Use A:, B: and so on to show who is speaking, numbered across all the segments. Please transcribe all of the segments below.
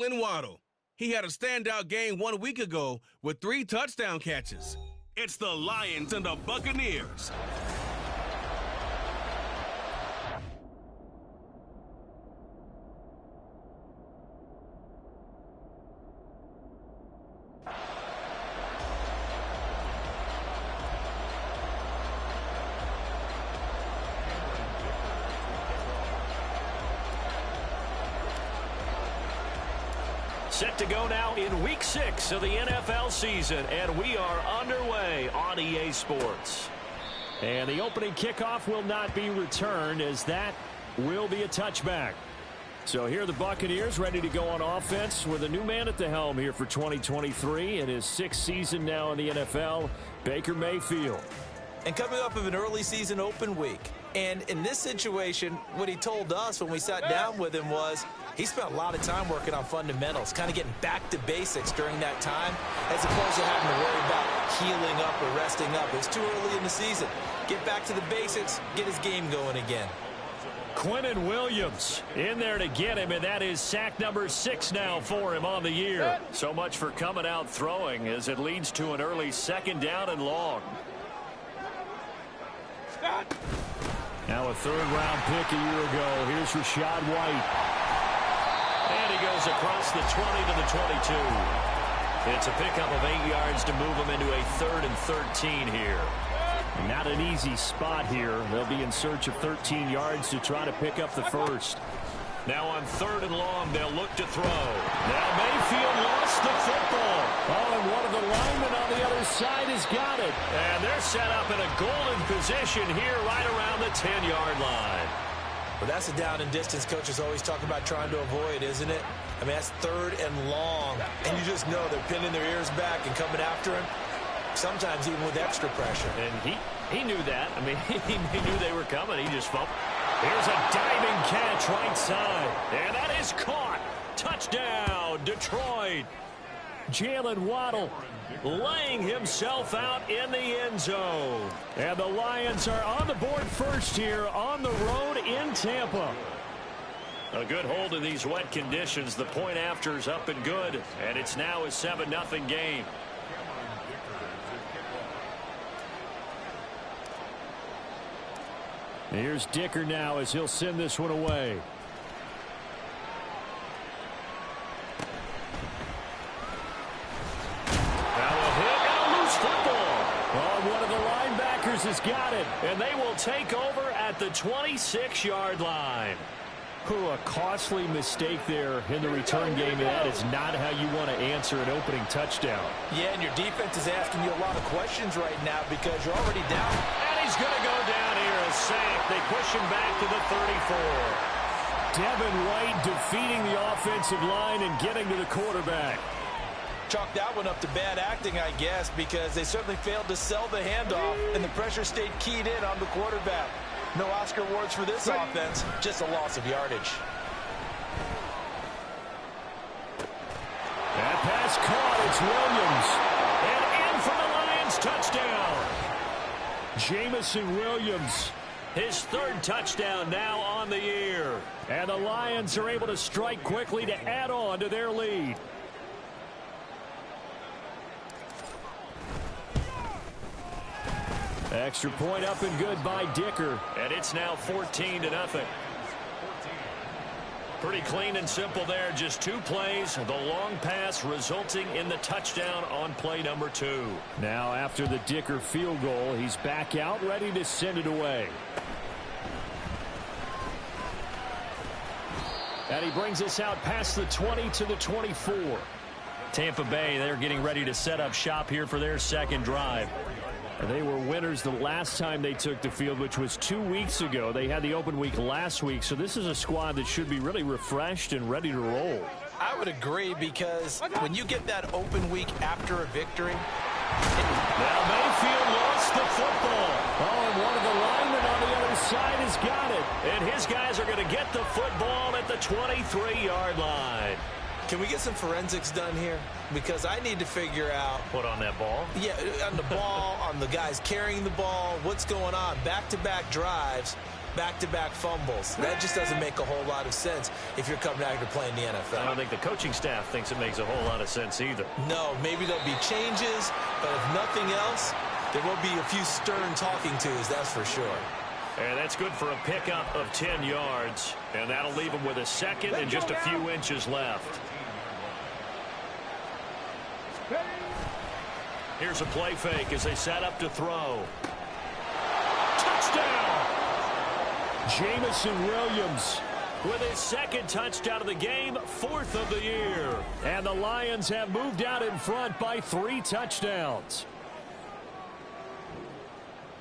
A: Waddle. He had a standout game 1 week ago with 3 touchdown catches. It's the Lions and the Buccaneers.
B: Set to go now in Week 6 of the NFL season, and we are underway on EA Sports. And the opening kickoff will not be returned, as that will be a touchback. So here are the Buccaneers ready to go on offense with a new man at the helm here for 2023 in his 6th season now in the NFL, Baker Mayfield.
C: And coming up of an early season open week. And in this situation, what he told us when we sat down with him was he spent a lot of time working on fundamentals, kind of getting back to basics during that time, as opposed to having to worry about healing up or resting up. It's too early in the season. Get back to the basics, get his game going again.
B: Quinnen Williams in there to get him, and that is sack number 6 now for him on the year. So much for coming out throwing as it leads to an early 2nd down and long. Now a 3rd-round pick a year ago. Here's Rachaad White. And he goes across the 20 to the 22. It's a pickup of 8 yards to move him into a 3rd and 13 here. Not an easy spot here. They'll be in search of 13 yards to try to pick up the first. Now on 3rd and long, they'll look to throw. Now Mayfield lost the football. Oh, and one of the linemen on the other side has got it. And they're set up in a golden position here right around the 10-yard line.
C: Well, that's a down and distance coaches always talk about trying to avoid, isn't it? I mean, that's 3rd and long. And you just know they're pinning their ears back and coming after him, sometimes even with extra pressure.
B: And he knew that. I mean, he knew they were coming. He just fumbled. Here's a diving catch right side. And that is caught. Touchdown, Detroit. Jalen Waddle laying himself out in the end zone. And the Lions are on the board first here on the road in Tampa. A good hold in these wet conditions. The point after is up and good. And it's now a 7-0 game. Here's Dicker now as he'll send this one away. Now a hit and a loose football. Oh, one of the linebackers has got it. And they will take over at the 26-yard line. A costly mistake there in the return game. That is not how you want to answer an opening touchdown.
C: Yeah, and your defense is asking you a lot of questions right now because you're already down.
B: And he's going to go down here, a sack. They push him back to the 34. Devin White defeating the offensive line and getting to the quarterback.
C: Chalk that one up to bad acting, I guess, because they certainly failed to sell the handoff, and the pressure stayed keyed in on the quarterback. No Oscar awards for this offense, just a loss of yardage.
B: That pass caught. It's Williams. And in for the Lions touchdown. Jamison Williams, his 3rd touchdown now on the year. And the Lions are able to strike quickly to add on to their lead. Extra point up and good by Dicker. And it's now 14-0. Pretty clean and simple there. Just 2 plays. The long pass resulting in the touchdown on play number 2. Now after the Dicker field goal, he's back out ready to send it away. And he brings us out past the 20 to the 24. Tampa Bay, they're getting ready to set up shop here for their 2nd drive. They were winners the last time they took the field, which was 2 weeks ago. They had the open week last week, so this is a squad that should be really refreshed and ready to roll.
C: I would agree, because when you get that open week after a victory...
B: Now Mayfield lost the football. Oh, and one of the linemen on the other side has got it. And his guys are going to get the football at the 23-yard line.
C: Can we get some forensics done here? Because I need to figure out...
B: What, on that ball?
C: Yeah, on the ball, on the guys carrying the ball, what's going on. Back-to-back drives. Back-to-back fumbles. That just doesn't make a whole lot of sense if you're coming out here to play in the NFL.
B: I don't think the coaching staff thinks it makes a whole lot of sense either.
C: No, maybe there'll be changes, but if nothing else, there will be a few stern talking tos, that's for sure.
B: And that's good for a pickup of 10 yards. And that'll leave him with a second and just a few inches left. Here's a play fake as they set up to throw. Touchdown! Jamison Williams with his second touchdown of the game, 4th of the year. And the Lions have moved out in front by 3 touchdowns.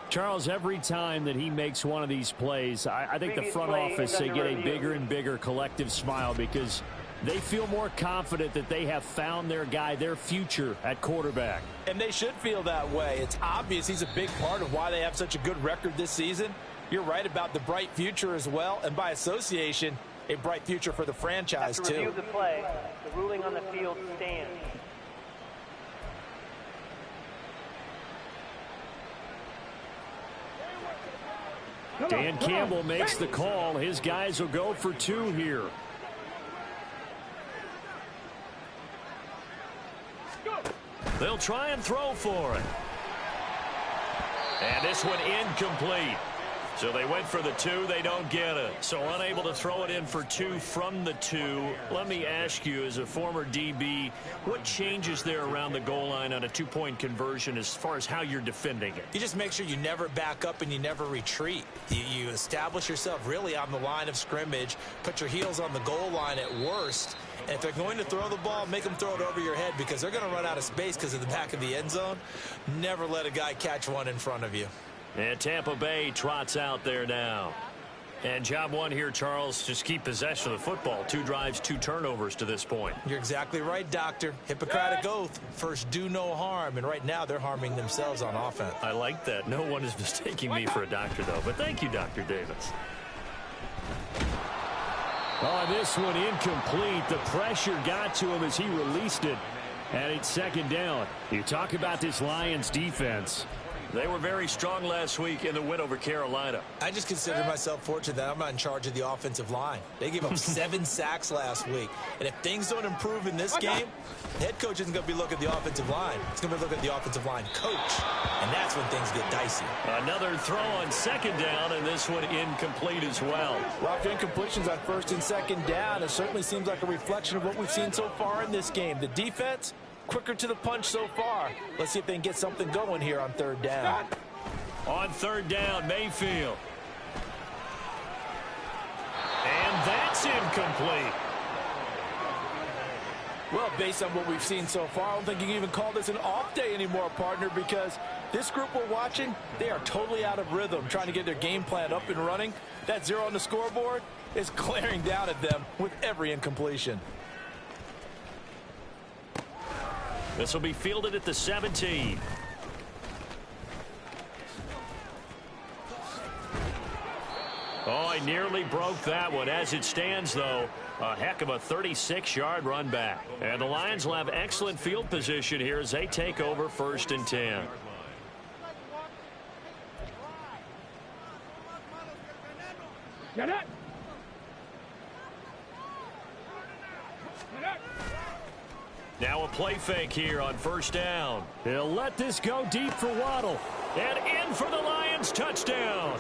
B: Charles, every time that he makes one of these plays, I think the front office, they get a bigger and bigger collective smile because they feel more confident that they have found their guy, their future at quarterback.
C: And they should feel that way. It's obvious he's a big part of why they have such a good record this season. You're right about the bright future as well, and by association, a bright future for the franchise, too.
D: After review of the play, the ruling on the field stands.
B: Dan Campbell makes the call. His guys will go for 2 here. They'll try and throw for it. And this one incomplete. So they went for the 2. They don't get it. So unable to throw it in for 2 from the 2. Let me ask you, as a former DB, what changes there around the goal line on a 2-point conversion as far as how you're defending it?
C: You just make sure you never back up and you never retreat. You establish yourself really on the line of scrimmage, put your heels on the goal line at worst. And if they're going to throw the ball, make them throw it over your head because they're going to run out of space because of the back of the end zone. Never let a guy catch one in front of you.
B: And Tampa Bay trots out there now. And job one here, Charles, just keep possession of the football. 2 drives, 2 turnovers to this point.
C: You're exactly right, Doctor. Hippocratic oath. First, do no harm. And right now, they're harming themselves on offense.
B: I like that. No one is mistaking me for a doctor, though. But thank you, Dr. Davis. Oh, this one incomplete. The pressure got to him as he released it. And it's 2nd down. You talk about this Lions defense. They were very strong last week in the win over Carolina.
C: I just consider myself fortunate that I'm not in charge of the offensive line. They gave up 7 sacks last week. And if things don't improve in this game, the head coach isn't going to be looking at the offensive line. He's going to be looking at the offensive line coach. And that's when things get dicey.
B: Another throw on 2nd down, and this one incomplete as well.
C: Rough incompletions on 1st and 2nd down. It certainly seems like a reflection of what we've seen so far in this game. The defense, quicker to the punch so far. Let's see if they can get something going here on 3rd down.
B: On 3rd down, Mayfield. And that's incomplete.
C: Well, based on what we've seen so far, I don't think you can even call this an off day anymore, partner, because this group we're watching, they are totally out of rhythm, trying to get their game plan up and running. That 0 on the scoreboard is glaring down at them with every incompletion.
B: This will be fielded at the 17. Oh, he nearly broke that one. As it stands, though, a heck of a 36-yard run back. And the Lions will have excellent field position here as they take over 1st and 10.
E: Get it.
B: Now a play fake here on 1st down. He'll let this go deep for Waddle. And in for the Lions touchdown.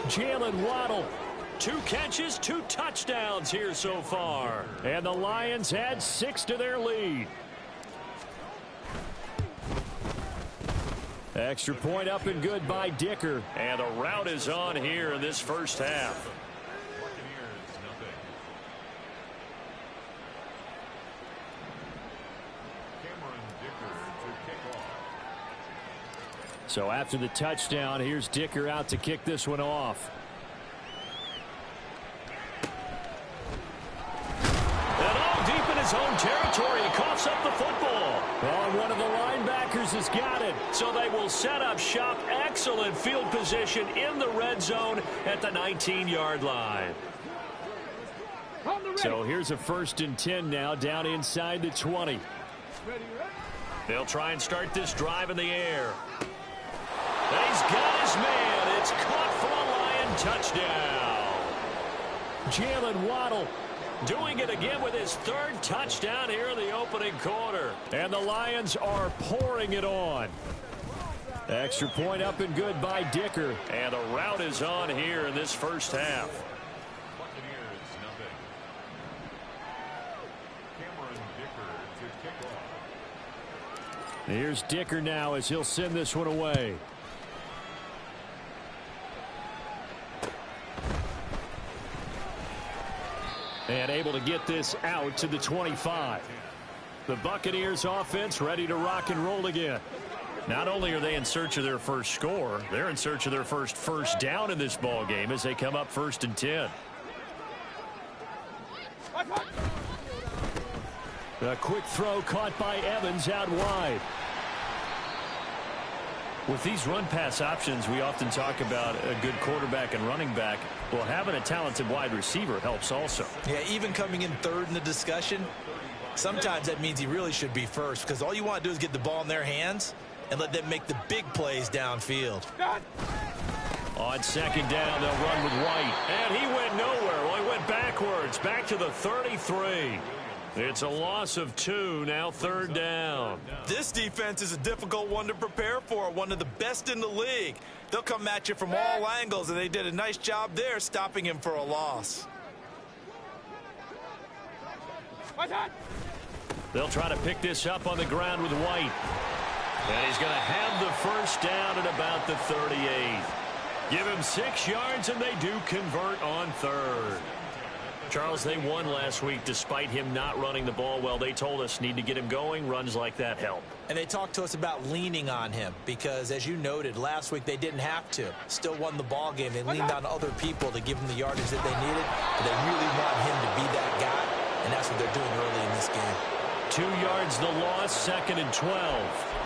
B: Jalen Waddle. 2 catches, 2 touchdowns here so far. And the Lions add 6 to their lead. Extra point up and good by Dicker. And the route is on here in this 1st half. So after the touchdown, here's Dicker out to kick this one off. And all deep in his own territory, he coughs up the football. Well, and one of the linebackers has got it. So they will set up shop. Excellent field position in the red zone at the 19-yard line. So here's a 1st and 10 now, down inside the 20. They'll try and start this drive in the air. And he's got his man. It's caught for a and touchdown. Jalen Waddle doing it again with his third touchdown here in the opening quarter. And the Lions are pouring it on. Extra point up and good by Dicker. And the rout is on here in this first half. Here's Dicker now as he'll send this one away. And able to get this out to the 25. The Buccaneers offense ready to rock and roll again. Not only are they in search of their first score, they're in search of their first down in this ball game as they come up 1st and 10. A quick throw caught by Evans out wide. With these run-pass options, we often talk about a good quarterback and running back. Well, having a talented wide receiver helps also.
C: Yeah, even coming in third in the discussion, sometimes that means he really should be first because all you want to do is get the ball in their hands and let them make the big plays downfield.
B: On 2nd down, they'll run with White. And he went nowhere. Well, he went backwards, back to the 33. It's a loss of 2, now 3rd down.
C: This defense is a difficult one to prepare for, one of the best in the league. They'll come at you from all angles, and they did a nice job there stopping him for a loss.
B: They'll try to pick this up on the ground with White. And he's going to have the first down at about the 38. Give him 6 yards, and they do convert on 3rd. Charles, they won last week despite him not running the ball well. They told us need to get him going. Runs like that help.
C: And they talked to us about leaning on him because, as you noted, last week they didn't have to. Still won the ball game. They leaned on other people to give him the yardage that they needed. But they really want him to be that guy, and that's what they're doing early in this game.
B: 2 yards the loss, 2nd and 12.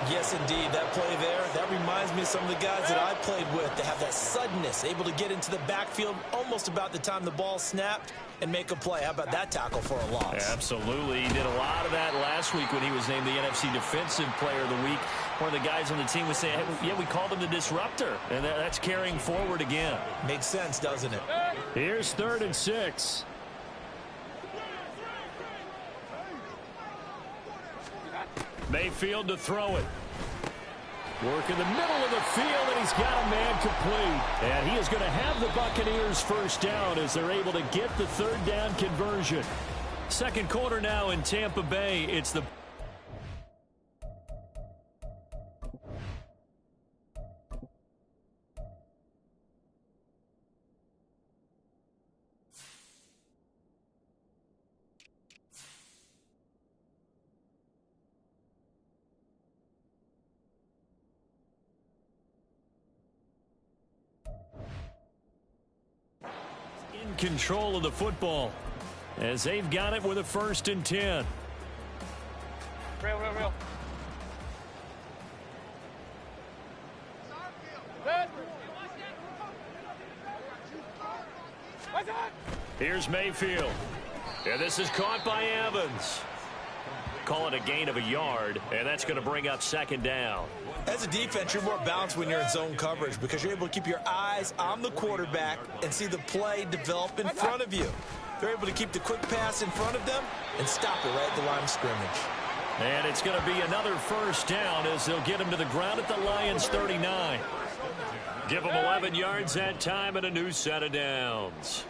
C: Yes, indeed. That play there, that reminds me of some of the guys that I played with. They have that suddenness, able to get into the backfield almost about the time the ball snapped and make a play. How about that tackle for a loss?
B: Absolutely. He did a lot of that last week when he was named the NFC Defensive Player of the Week. One of the guys on the team was saying, hey, yeah, we called him the disruptor. And that's carrying forward again.
C: Makes sense, doesn't it?
B: Here's 3rd and 6. Mayfield to throw it. Work in the middle of the field, and he's got a man complete. And he is going to have the Buccaneers first down as they're able to get the 3rd down conversion. 2nd quarter now in Tampa Bay. It's the control of the football as they've got it with a 1st and 10.
D: Real.
B: Here's Mayfield. And this is caught by Evans. Call it a gain of a yard, and that's going to bring up 2nd down.
C: As a defense, you're more balanced when you're in zone coverage because you're able to keep your eyes on the quarterback and see the play develop in front of you. They're able to keep the quick pass in front of them and stop it right at the line of scrimmage.
B: And it's going to be another 1st down as they'll get him to the ground at the Lions' 39. Give them 11 yards that time and a new set of downs.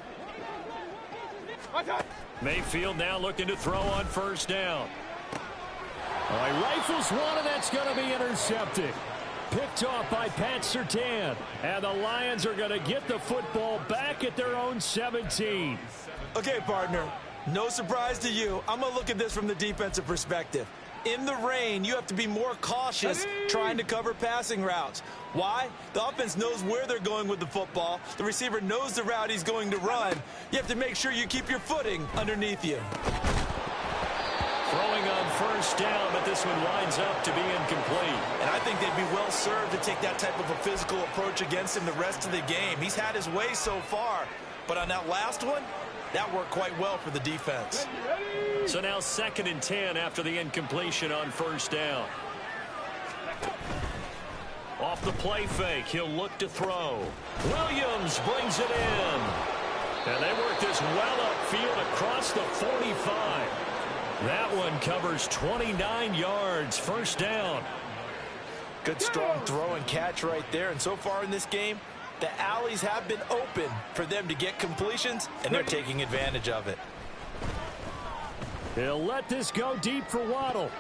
B: Mayfield now looking to throw on 1st down. All right, rifles one, and that's going to be intercepted. Picked off by Pat Surtain. And the Lions are going to get the football back at their own 17.
C: Okay, partner, no surprise to you. I'm going to look at this from the defensive perspective. In the rain, you have to be more cautious trying to cover passing routes. Why? The offense knows where they're going with the football. The receiver knows the route he's going to run. You have to make sure you keep your footing underneath you.
B: Throwing on 1st down, but this one winds up to be incomplete.
C: And I think they'd be well served to take that type of a physical approach against him the rest of the game. He's had his way so far, but on that last one, that worked quite well for the defense.
B: So now 2nd and 10 after the incompletion on 1st down. Off the play fake, he'll look to throw. Williams brings it in. And they work this well upfield across the 45. That one covers 29 yards, first down.
C: Good strong throw and catch right there. And so far in this game, the alleys have been open for them to get completions, and they're taking advantage of it.
B: He'll let this go deep for Waddle.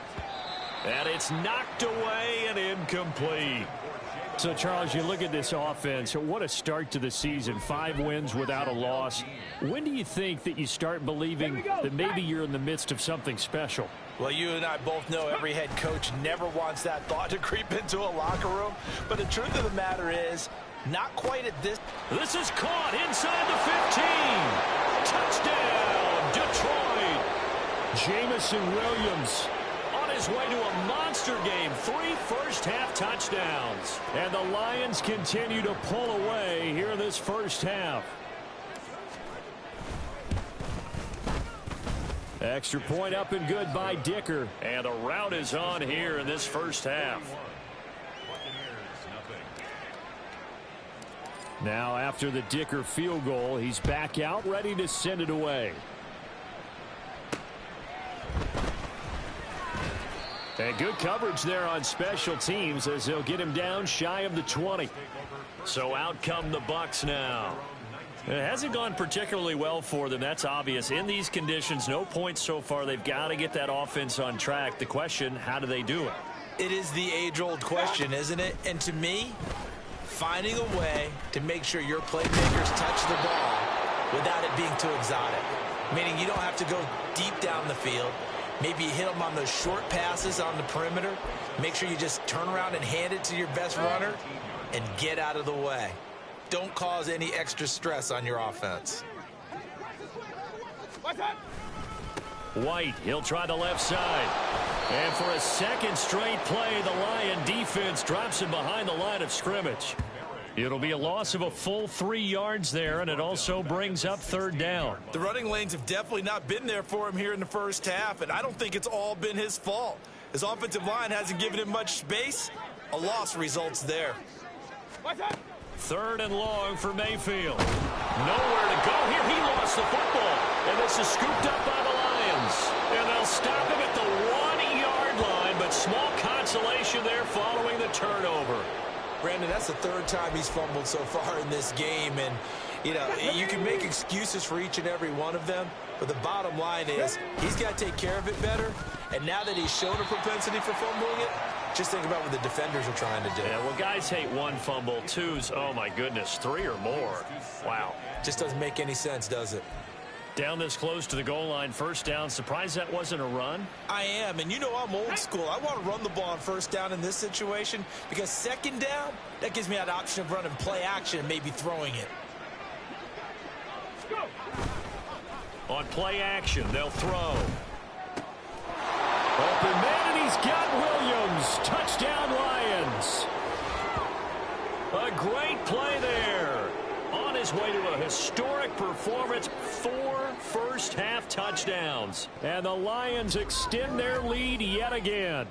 B: And it's knocked away and incomplete. So, Charles, you look at this offense, what a start to the season. 5 wins without a loss. When do you think that you start believing that maybe you're in the midst of something special?
C: Well, you and I both know every head coach never wants that thought to creep into a locker room. But the truth of the matter is, not quite at this.
B: This is caught inside the 15. Touchdown, Detroit. Jamison Williams on his way to a monster game. 3 first-half touchdowns. And the Lions continue to pull away here in this first half. Extra point up and good by Dicker. And a rout is on here in this first half. Now after the Dicker field goal, he's back out ready to send it away. And good coverage there on special teams as they'll get him down shy of the 20. So out come the Bucs now. It hasn't gone particularly well for them. That's obvious. In these conditions, no points so far. They've got to get that offense on track. The question, how do they do it?
C: It is the age-old question, isn't it? And to me, finding a way to make sure your playmakers touch the ball without it being too exotic. Meaning you don't have to go deep down the field. Maybe you hit them on those short passes on the perimeter. Make sure you just turn around and hand it to your best runner and get out of the way. Don't cause any extra stress on your offense.
B: White, he'll try the left side. And for a second straight play, the Lion defense drops him behind the line of scrimmage. It'll be a loss of a full 3 yards there, and it also brings up third down.
C: The running lanes have definitely not been there for him here in the first half, and I don't think it's all been his fault. His offensive line hasn't given him much space. A loss results there.
B: Third and long for Mayfield. Nowhere to go here. He lost the football, and this is scooped up by the Lions. And they'll stop him at the 1-yard line, but small consolation there following the turnover.
C: Brandon, that's the 3rd time he's fumbled so far in this game. And, you know, you can make excuses for each and every one of them. But the bottom line is he's got to take care of it better. And now that he's shown a propensity for fumbling it, just think about what the defenders are trying to do.
B: Yeah, well, guys hate 1 fumble, 2's, oh, my goodness, 3 or more. Wow.
C: Just doesn't make any sense, does it?
B: Down this close to the goal line, first down. Surprised that wasn't a run?
C: I am, and you know I'm old school. I want to run the ball on first down in this situation because second down, that gives me that option of running play action and maybe throwing it.
B: On play action, they'll throw. Open man, and he's got Williams. Touchdown, Lions. A great play there. On his way to a historic performance, 4 first-half touchdowns. And the Lions extend their lead yet again.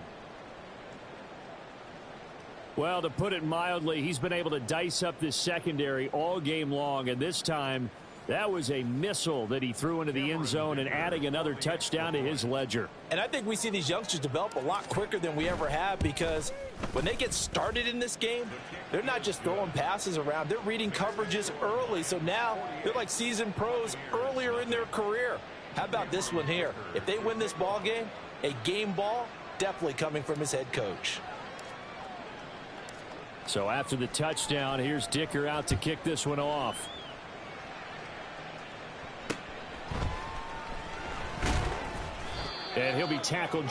B: Well, to put it mildly, he's been able to dice up this secondary all game long, and this time that was a missile that he threw into the end zone and adding another touchdown to his ledger.
C: And I think we see these youngsters develop a lot quicker than we ever have because when they get started in this game, they're not just throwing passes around. They're reading coverages early. So now they're like seasoned pros earlier in their career. How about this one here? If they win this ball game, a game ball definitely coming from his head coach.
B: So after the touchdown, here's Dicker out to kick this one off. And he'll be tackled.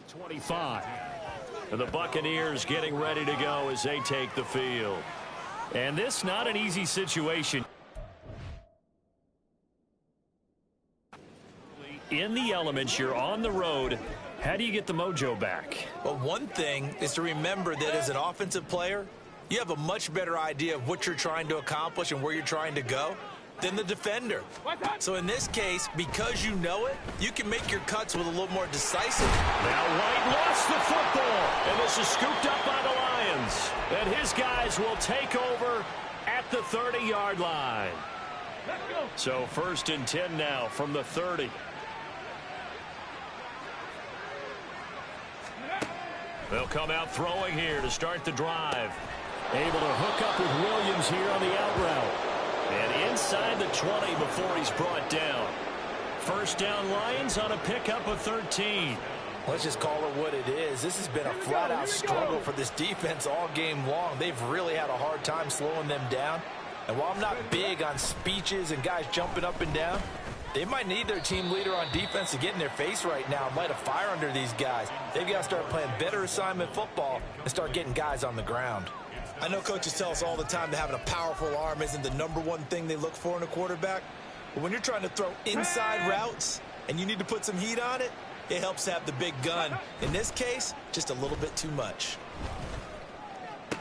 B: 25. And the Buccaneers getting ready to go as they take the field. And this not an easy situation. In the elements, you're on the road. How do you get the mojo back?
C: Well, one thing is to remember that as an offensive player, you have a much better idea of what you're trying to accomplish and where you're trying to go than the defender. So in this case, because you know it, you can make your cuts with a little more decisive.
B: Now White lost the football, and this is scooped up by the Lions. And his guys will take over at the 30-yard line. So 1st and 10 now from the 30. They'll come out throwing here to start the drive. Able to hook up with Williams here on the out route. And inside the 20 before he's brought down. 1st down Lions on a pickup of 13.
C: Let's just call it what it is. This has been a flat-out struggle for this defense all game long. They've really had a hard time slowing them down. And while I'm not big on speeches and guys jumping up and down, they might need their team leader on defense to get in their face right now and light a fire under these guys. They've got to start playing better assignment football and start getting guys on the ground. I know coaches tell us all the time that having a powerful arm isn't the #1 thing they look for in a quarterback. But when you're trying to throw inside routes and you need to put some heat on it, it helps to have the big gun. In this case, just a little bit too much.
B: And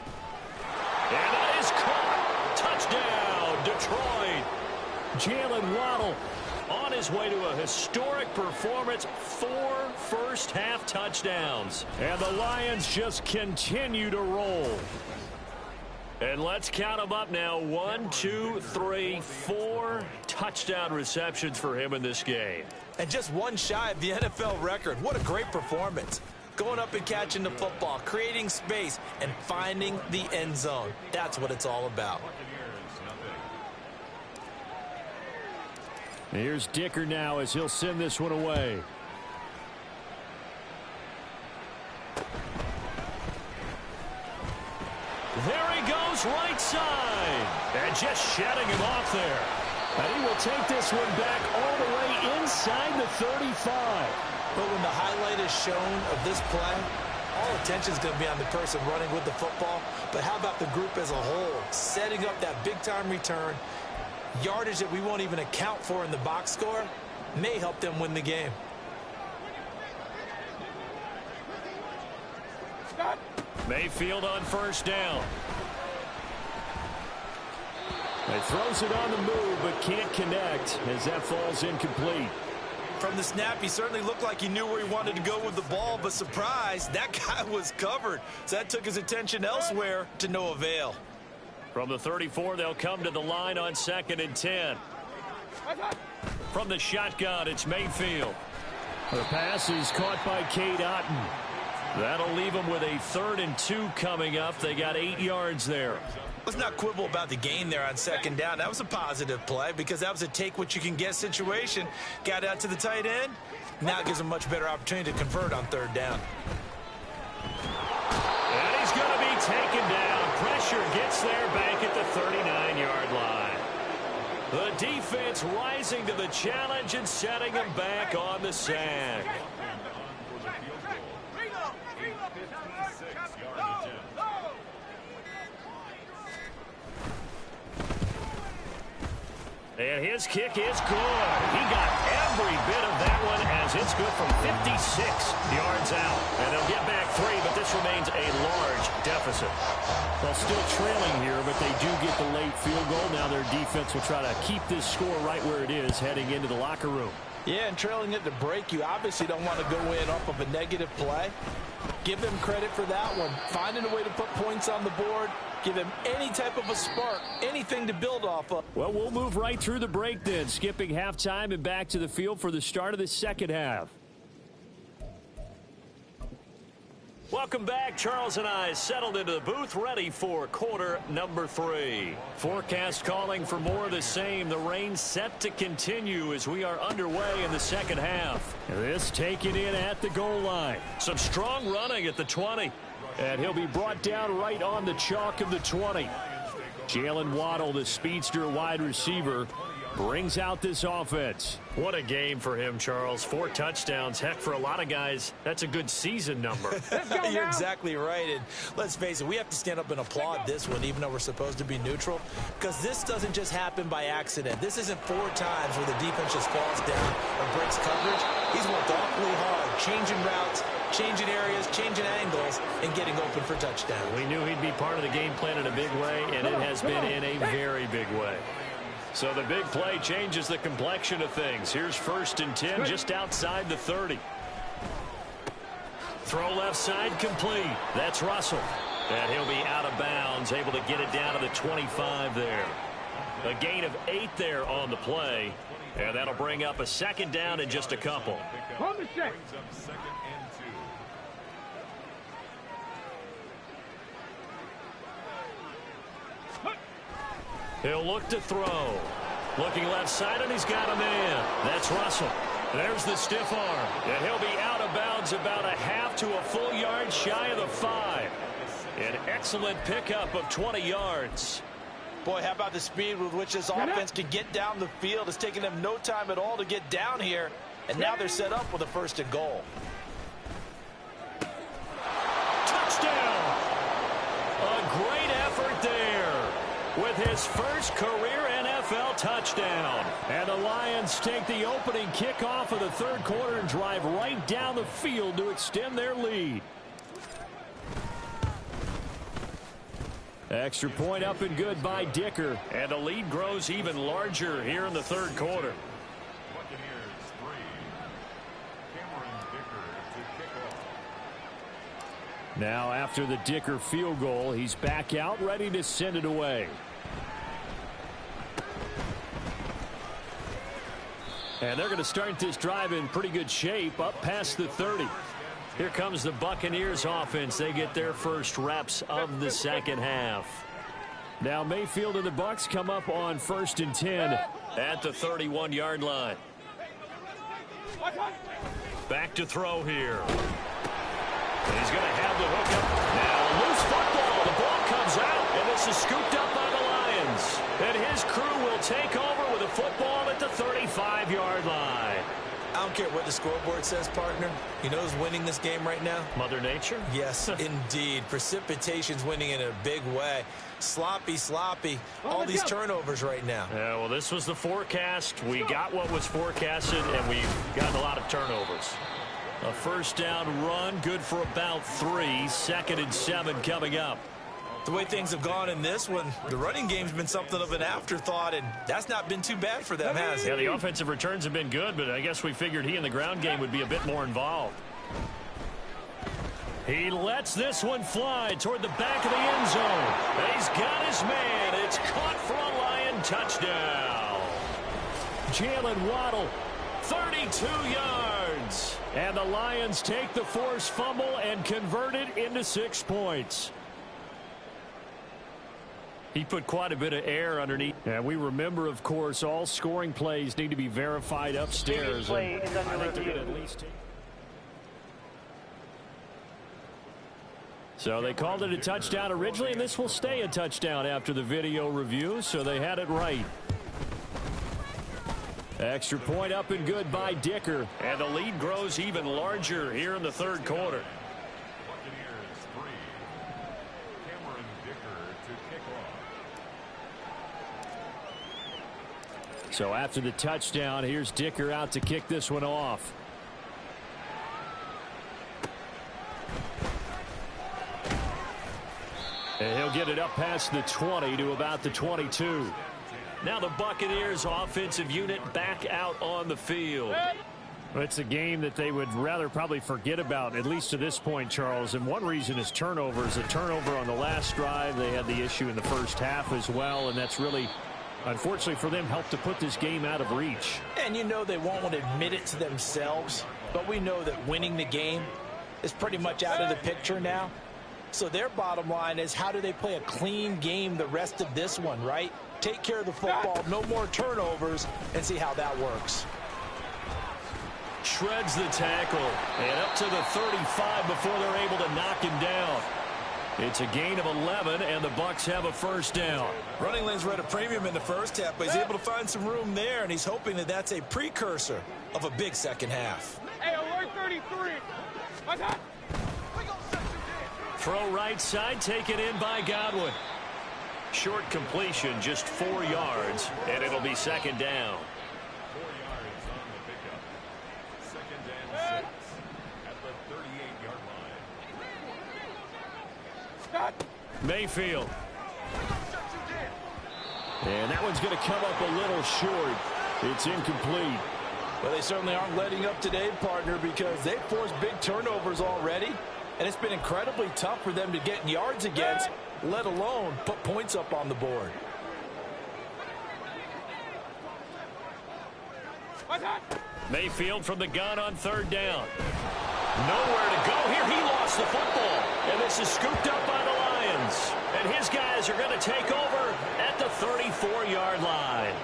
B: that is caught. Touchdown, Detroit. Jalen Waddle on his way to a historic performance, 4 first-half touchdowns. And the Lions just continue to roll. And let's count them up now. 1, 2, 3, 4 touchdown receptions for him in this game.
C: And just one shy of the NFL record. What a great performance. Going up and catching the football, creating space, and finding the end zone. That's what it's all about.
B: Here's Dicker now as he'll send this one away. There he goes, right side. And just shutting him off there. And he will take this one back all the way inside the 35.
C: But when the highlight is shown of this play, all attention is going to be on the person running with the football. But how about the group as a whole? Setting up that big-time return, yardage that we won't even account for in the box score, may help them win the game.
B: Mayfield on 1st down. He throws it on the move, but can't connect as that falls incomplete.
C: From the snap, he certainly looked like he knew where he wanted to go with the ball, but surprise, that guy was covered. So that took his attention elsewhere to no avail.
B: From the 34, they'll come to the line on 2nd and 10. From the shotgun, it's Mayfield. The pass is caught by Cade Otton. That'll leave them with a 3rd and 2 coming up. They got 8 yards there.
C: Let's not quibble about the gain there on 2nd down. That was a positive play because that was a take-what-you-can-get situation. Got out to the tight end. Now it gives them a much better opportunity to convert on 3rd down.
B: And he's going to be taken down. Pressure gets there back at the 39-yard line. The defense rising to the challenge and setting him back on the sack. And his kick is good. He got every bit of that one as it's good from 56 yards out. And they'll get back 3, but this remains a large deficit. Well, still trailing here, but they do get the late field goal. Now their defense will try to keep this score right where it is heading into the locker room.
C: Yeah, and trailing it to break, you obviously don't want to go in off of a negative play. Give them credit for that one. Finding a way to put points on the board. Give them any type of a spark, anything to build off of.
B: Well, we'll move right through the break then, skipping halftime and back to the field for the start of the 2nd half. Welcome back. Charles and I settled into the booth, ready for quarter number 3. Forecast calling for more of the same. The rain set to continue as we are underway in the 2nd half. This taken in at the goal line. Some strong running at the 20. And he'll be brought down right on the chalk of the 20. Jalen Waddle, the speedster wide receiver. brings out this offense.
F: What a game for him, Charles. 4 touchdowns. Heck, for a lot of guys, that's a good season number.
C: You're exactly right. And let's face it, we have to stand up and applaud this one, even though we're supposed to be neutral, because this doesn't just happen by accident. This isn't 4 times where the defense just falls down or breaks coverage. He's worked awfully hard, changing routes, changing areas, changing angles, and getting open for touchdowns.
F: We knew he'd be part of the game plan in a big way, and it has been in a very big way.
B: So the big play changes the complexion of things. Here's 1st and 10 just outside the 30. Throw left side complete. That's Russell. And he'll be out of bounds, able to get it down to the 25 there. A gain of 8 there on the play. And that'll bring up a 2nd down and just a couple.
E: On the check.
B: He'll look to throw. Looking left side, and he's got a man. That's Russell. There's the stiff arm. And he'll be out of bounds about a half to a full yard shy of the 5. An excellent pickup of 20 yards.
C: Boy, how about the speed with which this offense can get down the field? It's taking them no time at all to get down here, and now they're set up with a 1st and goal.
B: Touchdown! A great effort there with his first career NFL touchdown. And the Lions take the opening kickoff of the 3rd quarter and drive right down the field to extend their lead. Extra point up and good by Dicker. And the lead grows even larger here in the 3rd quarter. Now after the Dicker field goal, he's back out ready to send it away. And they're going to start this drive in pretty good shape up past the 30. Here comes the Buccaneers offense. They get their first reps of the 2nd half. Now Mayfield and the Bucs come up on 1st and 10 at the 31-yard line. Back to throw here. He's going to have the hook up. Now loose football. The ball comes out, and this is scooped up by the Lions. And his crew will take over with a football at the 35-yard line.
C: I don't care what the scoreboard says, partner. You know who's winning this game right now?
F: Mother Nature?
C: Yes, indeed. Precipitation's winning in a big way. Sloppy. All these turnovers right now.
F: Yeah, well, this was the forecast. We got what was forecasted, and we've gotten a lot of turnovers.
B: A 1st down run, good for about 3. 2nd and 7 coming up.
C: The way things have gone in this one, the running game's been something of an afterthought, and that's not been too bad for them, has it?
F: Yeah, the offensive returns have been good, but I guess we figured he in the ground game would be a bit more involved.
B: He lets this one fly toward the back of the end zone. He's got his man. It's caught for a Lion touchdown. Jalen Waddle, 32 yards. And the Lions take the forced fumble and convert it into 6 points. He put quite a bit of air underneath. And we remember, of course, all scoring plays need to be verified upstairs.
D: Play is under review.
B: At least so they called it a touchdown originally, and this will stay a touchdown after the video review, so they had it right. Extra point up and good by Dicker. And the lead grows even larger here in the 3rd quarter. So after the touchdown, here's Dicker out to kick this one off. And he'll get it up past the 20 to about the 22. Now the Buccaneers offensive unit back out on the field. It's a game that they would rather probably forget about, at least to this point, Charles. And one reason is turnovers. A turnover on the last drive. They had the issue in the 1st half as well, and that's really, unfortunately for them, helped to put this game out of reach.
C: And you know they won't want to admit it to themselves, but we know that winning the game is pretty much out of the picture now. So their bottom line is, how do they play a clean game the rest of this one, right? Take care of the football, no more turnovers, and see how that works.
B: Shreds the tackle, and up to the 35 before they're able to knock him down. It's a gain of 11, and the Bucs have a first down.
C: Running lanes were at a premium in the first half, but he's able to find some room there, and he's hoping that that's a precursor of a big second half.
E: Hey, alert 33.
B: Throw right side, taken in by Godwin. Short completion, just 4 yards, and it'll be second down.
G: 4 yards on the pickup. Second and 6 at the 38-yard line.
B: Mayfield. And that one's going to come up a little short. It's incomplete.
C: Well, they certainly aren't letting up today, partner, because they've forced big turnovers already, and it's been incredibly tough for them to get yards against, let alone put points up on the board.
B: Mayfield from the gun on third down. Nowhere to go here. He lost the football. And this is scooped up by the Lions. And his guys are going to take over at the 34-yard line.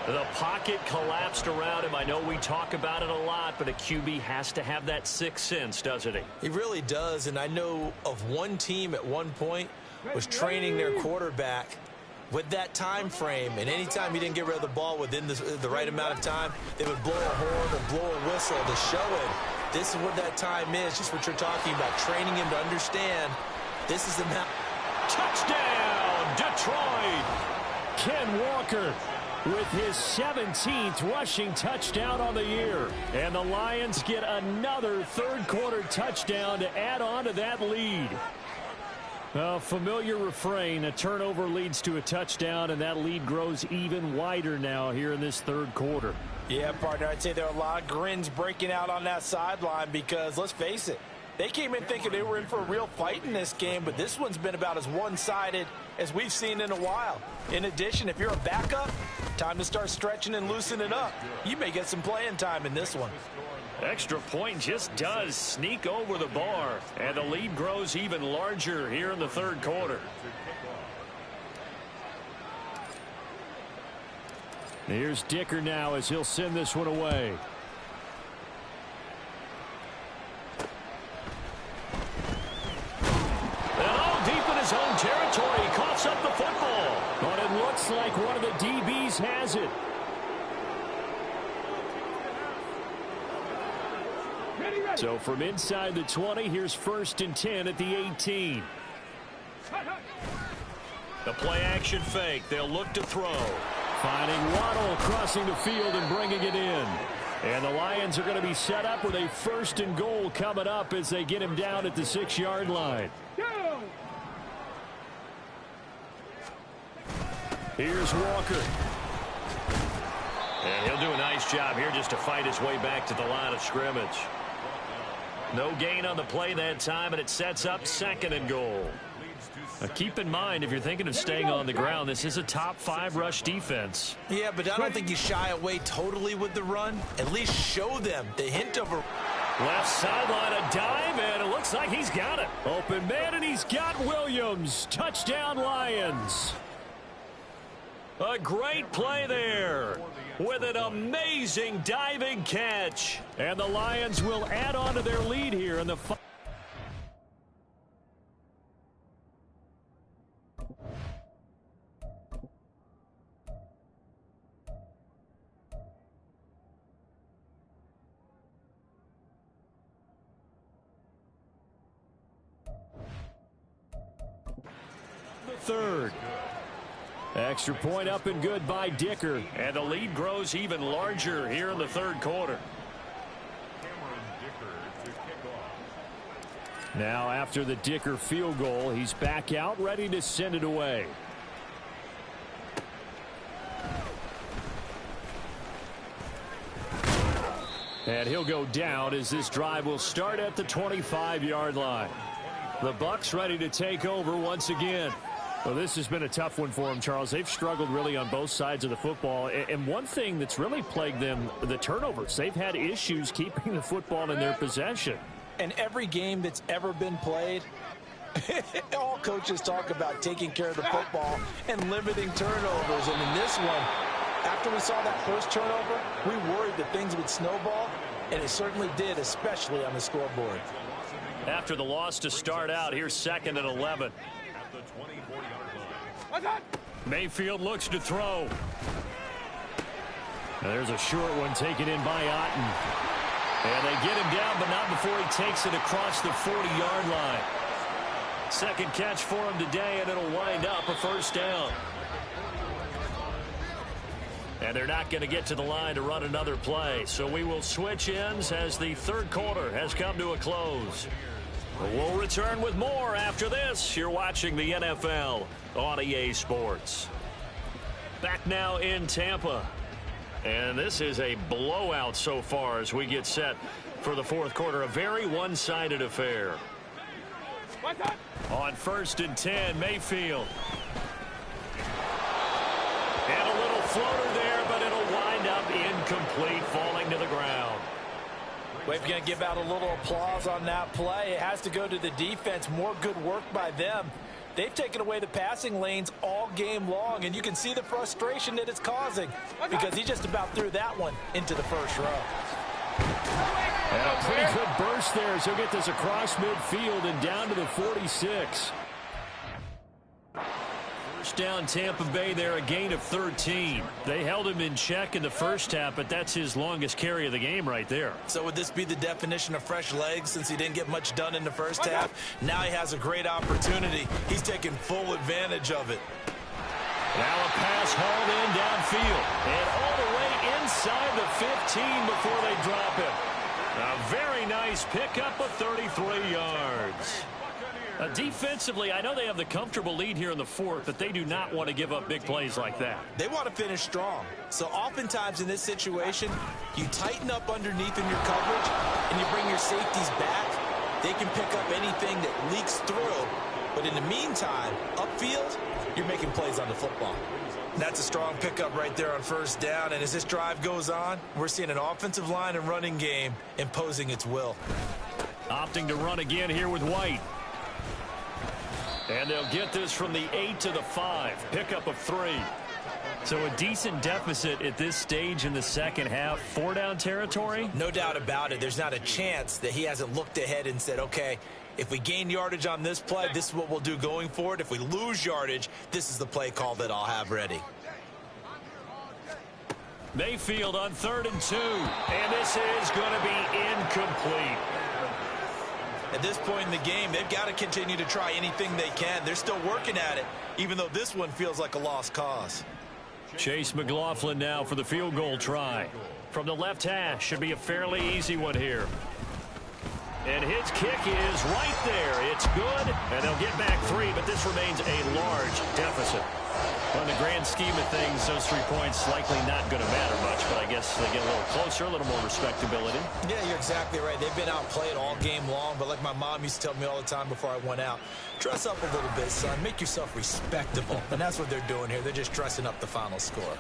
B: The pocket collapsed around him. I know we talk about it a lot, but a QB has to have that sixth sense, doesn't he?
C: He really does, and I know of one team at one point was training their quarterback with that time frame, and anytime he didn't get rid of the ball within the right amount of time, they would blow a horn or blow a whistle to show him this is what that time is, just what you're talking about, training him to understand this is the map.
B: Touchdown, Detroit! Ken Walker with his 17th rushing touchdown on the year. And the Lions get another third-quarter touchdown to add on to that lead. A familiar refrain, a turnover leads to a touchdown, and that lead grows even wider now here in this third quarter.
C: Yeah, partner, I'd say there are a lot of grins breaking out on that sideline because, let's face it, they came in thinking they were in for a real fight in this game, but this one's been about as one-sided as we've seen in a while. In addition, if you're a backup, time to start stretching and loosening up. You may get some playing time in this one.
B: Extra point just does sneak over the bar, and the lead grows even larger here in the third quarter. Here's Dicker now as he'll send this one away. And all deep in his own territory, he coughs up the football. But it looks like one of the DBs has it. So from inside the 20, here's 1st and 10 at the 18. The play action fake. They'll look to throw. Finding Waddle crossing the field and bringing it in. And the Lions are going to be set up with a 1st and goal coming up as they get him down at the 6-yard line. Here's Walker. And he'll do a nice job here just to fight his way back to the line of scrimmage. No gain on the play that time, and it sets up 2nd and goal. Now keep in mind, if you're thinking of staying on the ground, this is a top 5 rush defense.
C: Yeah, but I don't think you shy away totally with the run. At least show them the hint of a...
B: Left sideline, a dive, and it looks like he's got it. Open man, and he's got Williams. Touchdown, Lions. A great play there with an amazing diving catch. And the Lions will add on to their lead here in the... third. Extra point up and good by Dicker. And the lead grows even larger here in the third quarter. Now after the Dicker field goal, he's back out ready to send it away. And he'll go down as this drive will start at the 25-yard line. The Bucs ready to take over once again. Well, this has been a tough one for them, Charles. They've struggled really on both sides of the football. And one thing that's really plagued them, the turnovers. They've had issues keeping the football in their possession.
C: And every game that's ever been played, all coaches talk about taking care of the football and limiting turnovers. And in this one, after we saw that first turnover, we worried that things would snowball, and it certainly did, especially on the scoreboard.
F: after the loss to start out. Here's 2nd and 11.
G: At the 24-yard line.
F: Mayfield looks to throw. Now there's a short one taken in by Otten. And they get him down, but not before he takes it across the 40-yard line. Second catch for him today, and it'll wind up a first down. And they're not going to get to the line to run another play. So we will switch ends as the third quarter has come to a close. We'll return with more after this. You're watching the NFL on EA Sports. Back now in Tampa. And this is a blowout so far as we get set for the fourth quarter. A very one-sided affair. On 1st and 10, Mayfield. And a little floater there, but it'll wind up incomplete, falling to the ground.
C: We're going to give out a little applause on that play. It has to go to the defense. More good work by them. They've taken away the passing lanes all game long, and you can see the frustration that it's causing because he just about threw that one into the first row.
F: And a pretty good burst there as he'll get this across midfield and down to the 46. First down Tampa Bay there, a gain of 13. They held him in check in the first half, but that's his longest carry of the game right there.
C: So would this be the definition of fresh legs since he didn't get much done in the first half? Now he has a great opportunity. He's taking full advantage of it.
F: Now a pass hauled in downfield and all the way inside the 15 before they drop him. A very nice pickup of 33 yards. Defensively, I know they have the comfortable lead here in the fourth, but they do not want to give up big plays like that.
C: They want to finish strong. So oftentimes in this situation, you tighten up underneath in your coverage and you bring your safeties back. They can pick up anything that leaks through. But in the meantime, upfield, you're making plays on the football. That's a strong pickup right there on first down. And as this drive goes on, we're seeing an offensive line and running game imposing its will.
F: Opting to run again here with White. And they'll get this from the 8 to the 5. Pickup of 3. So a decent deficit at this stage in the second half. 4-down territory?
C: No doubt about it. There's not a chance that he hasn't looked ahead and said, okay, if we gain yardage on this play, this is what we'll do going forward. If we lose yardage, this is the play call that I'll have ready.
F: Mayfield on 3rd and 2. And this is going to be incomplete.
C: At this point in the game, they've got to continue to try anything they can. They're still working at it, even though this one feels like a lost cause.
F: Chase McLaughlin now for the field goal try. From the left hash, should be a fairly easy one here. And his kick is right there. It's good, and they'll get back 3, but this remains a large deficit. Well, in the grand scheme of things, those 3 points likely not going to matter much, but I guess they get a little closer, a little more respectability.
C: Yeah, you're exactly right. They've been outplayed all game long, but like my mom used to tell me all the time before I went out, dress up a little bit, son. Make yourself respectable. And that's what they're doing here. They're just dressing up the final score.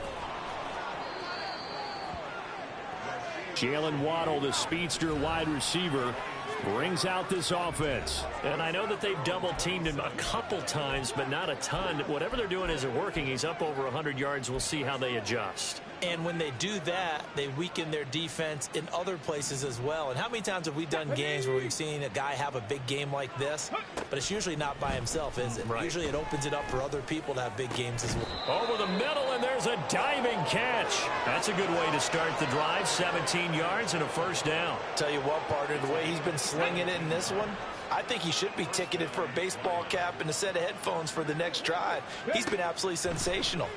F: Jalen Waddle, the speedster wide receiver, brings out this offense. And I know that they've double-teamed him a couple times, but not a ton. Whatever they're doing isn't working. He's up over 100 yards. We'll see how they adjust.
C: And when they do that, they weaken their defense in other places as well. And how many times have we done games where we've seen a guy have a big game like this? But it's usually not by himself, is it?
F: Right.
C: Usually it opens it up for other people to have big games as well.
F: Over the middle, and there's a diving catch. That's a good way to start the drive. 17 yards and a first down.
C: Tell you what, partner, the way he's been slinging it in this one, I think he should be ticketed for a baseball cap and a set of headphones for the next drive. He's been absolutely sensational.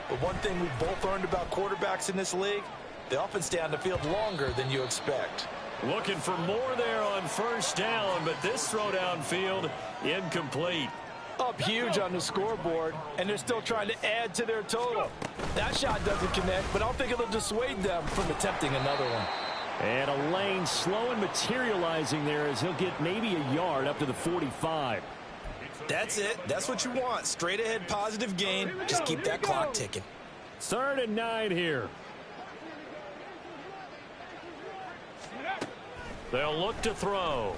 C: But one thing we've both learned about quarterbacks in this league, they often stay on the field longer than you expect.
F: Looking for more there on first down, but this throw downfield incomplete.
H: Up huge on the scoreboard, and they're still trying to add to their total. That shot doesn't connect, but I don't think it'll dissuade them from attempting another one.
F: And a lane slow and materializing there as he'll get maybe a yard up to the 45.
C: That's it. That's what you want. Straight ahead positive gain. Just keep that clock ticking.
F: 3rd and 9 here. They'll look to throw.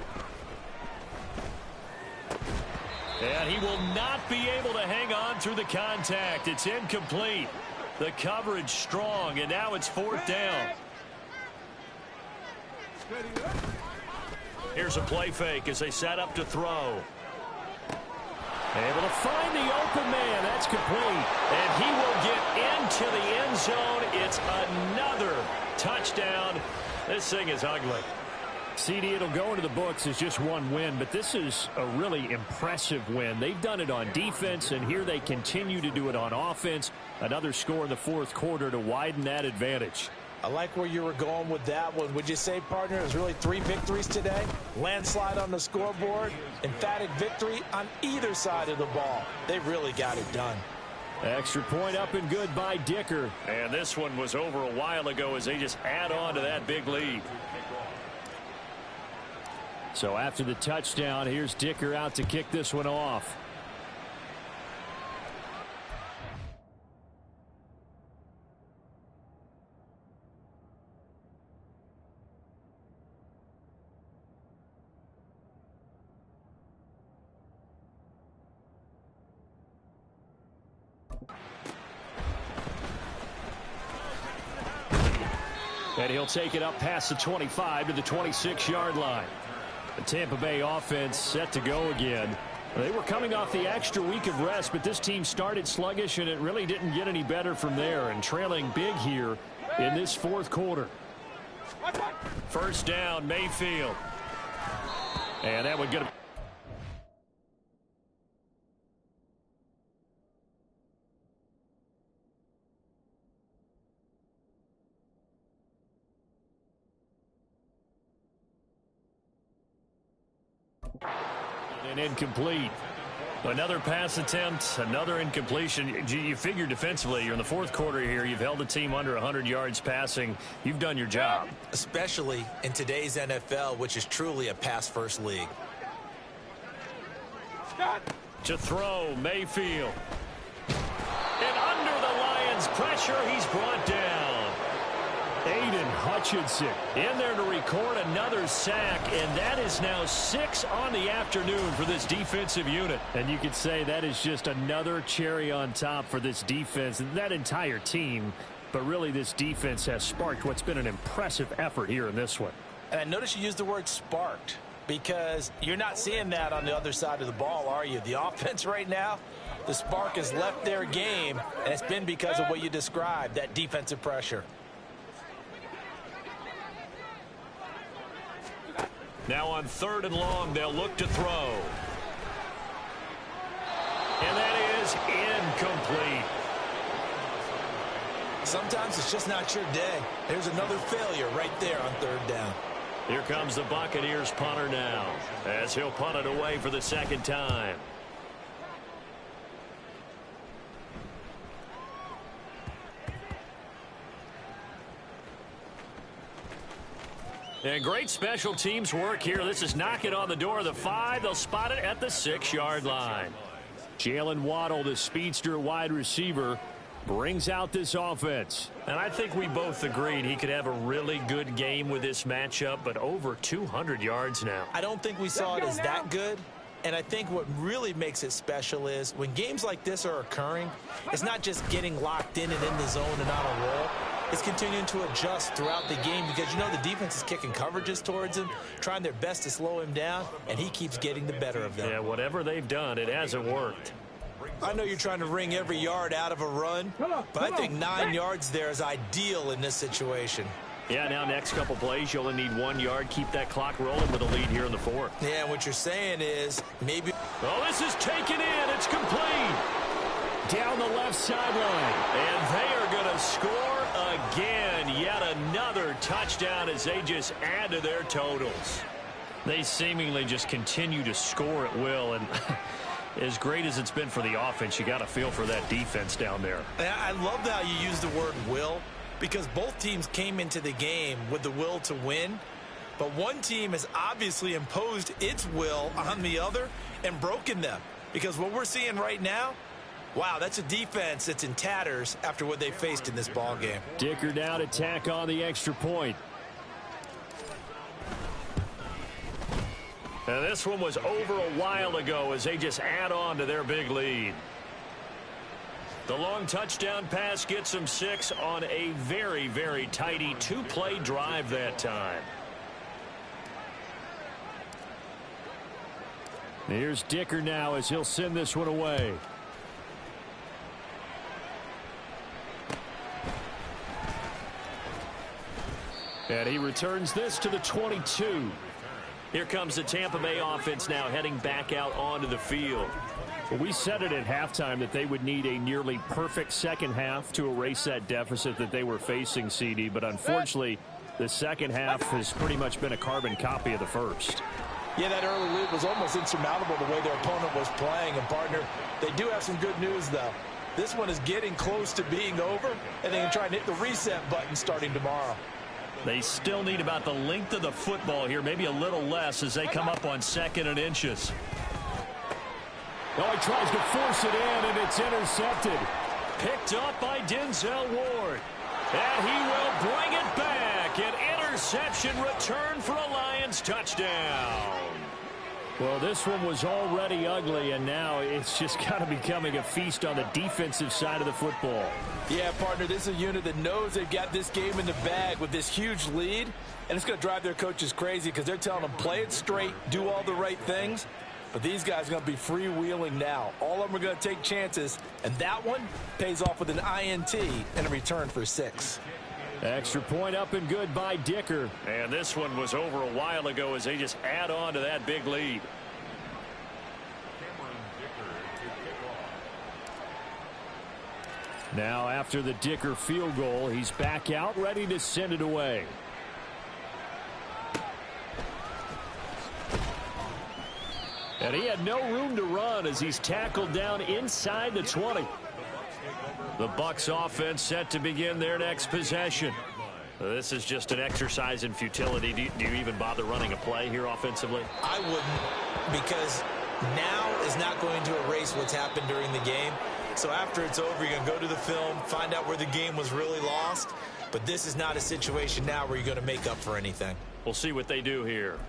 F: And he will not be able to hang on through the contact. It's incomplete. The coverage strong, and now it's 4th down. Here's a play fake as they set up to throw. Able to find the open man. That's complete. And he will get into the end zone. It's another touchdown. This thing is ugly.
B: CD, it'll go into the books as just one win, but this is a really impressive win. They've done it on defense, and here they continue to do it on offense. Another score in the fourth quarter to widen that advantage.
C: I like where you were going with that one. Would you say, partner, it was really 3 victories today? Landslide on the scoreboard, emphatic victory on either side of the ball. They really got it done.
B: Extra point up and good by Dicker.
F: And this one was over a while ago as they just add on to that big lead.
B: So after the touchdown, here's Dicker out to kick this one off. And he'll take it up past the 25 to the 26-yard line. The Tampa Bay offense set to go again. They were coming off the extra week of rest, but this team started sluggish, and it really didn't get any better from there, and trailing big here in this fourth quarter.
F: First down, Mayfield. And that would get a
B: and incomplete.
F: Another pass attempt, another incompletion. You figure defensively, you're in the fourth quarter here. You've held the team under 100 yards passing. You've done your job.
C: Especially in today's NFL, which is truly a pass-first league.
F: To throw, Mayfield. And under the Lions' pressure, he's brought down.
B: Aiden Hutchinson
F: in there to record another sack, and that is now 6 on the afternoon for this defensive unit.
B: And you could say that is just another cherry on top for this defense and that entire team. But really, this defense has sparked what's been an impressive effort here in this one.
C: And I notice you used the word sparked, because you're not seeing that on the other side of the ball, are you? The offense right now, the spark has left their game, and it's been because of what you described, that defensive pressure.
F: Now on 3rd and long, they'll look to throw. And that is incomplete.
C: Sometimes it's just not your day. There's another failure right there on 3rd down.
F: Here comes the Buccaneers punter now, as he'll punt it away for the second time. And great special teams work here. This is knocking on the door of the 5. They'll spot it at the 6-yard line.
B: Jalen Waddle, the speedster wide receiver, brings out this offense.
F: And I think we both agreed he could have a really good game with this matchup, but over 200 yards now.
C: I don't think we saw it as that good. And I think what really makes it special is when games like this are occurring, it's not just getting locked in and in the zone and on a roll. It's continuing to adjust throughout the game because, you know, the defense is kicking coverages towards him, trying their best to slow him down, and he keeps getting the better of them.
F: Yeah, whatever they've done, it hasn't worked.
C: I know you're trying to wring every yard out of a run, but I think 9 yards there is ideal in this situation.
F: Yeah, now next couple plays, you only need 1 yard. Keep that clock rolling with a lead here in the 4th.
C: Yeah, what you're saying is maybe...
F: Oh, this is taken in. It's complete.
B: Down the left sideline.
F: And they are going to score again. Yet another touchdown as they just add to their totals. They seemingly just continue to score at will. And as great as it's been for the offense, you got to feel for that defense down there.
C: I love how you use the word will, because both teams came into the game with the will to win. But one team has obviously imposed its will on the other and broken them. Because what we're seeing right now, wow, that's a defense that's in tatters after what they faced in this ball game.
B: Dicker down to tack on the extra point.
F: And this one was over a while ago as they just add on to their big lead. The long touchdown pass gets them 6 on a very, very tidy 2-play drive that time.
B: Here's Dicker now as he'll send this one away. And he returns this to the 22.
F: Here comes the Tampa Bay offense now heading back out onto the field.
B: Well, we said it at halftime that they would need a nearly perfect second half to erase that deficit that they were facing, CD. But unfortunately, the second half has pretty much been a carbon copy of the first.
H: Yeah, that early lead was almost insurmountable the way their opponent was playing. And, partner, they do have some good news, though. This one is getting close to being over, and they can try and hit the reset button starting tomorrow.
F: They still need about the length of the football here, maybe a little less as they come up on 2nd and inches.
B: Oh, he tries to force it in, and it's intercepted.
F: Picked up by Denzel Ward. And he will bring it back. An interception return for a Lions touchdown.
B: Well, this one was already ugly, and now it's just kind of becoming a feast on the defensive side of the football.
H: Yeah, partner, this is a unit that knows they've got this game in the bag with this huge lead, and it's going to drive their coaches crazy because they're telling them play it straight, do all the right things. But these guys are going to be freewheeling now. All of them are going to take chances, and that one pays off with an INT and a return for 6.
B: Extra point up and good by Dicker.
F: And this one was over a while ago as they just add on to that big lead.
B: Now after the Dicker field goal, he's back out ready to send it away. And he had no room to run as he's tackled down inside the 20.
F: The Bucs offense set to begin their next possession. This is just an exercise in futility. Do you even bother running a play here offensively?
C: I wouldn't, because now is not going to erase what's happened during the game. So after it's over, you're going to go to the film, find out where the game was really lost. But this is not a situation now where you're going to make up for anything.
F: We'll see what they do here.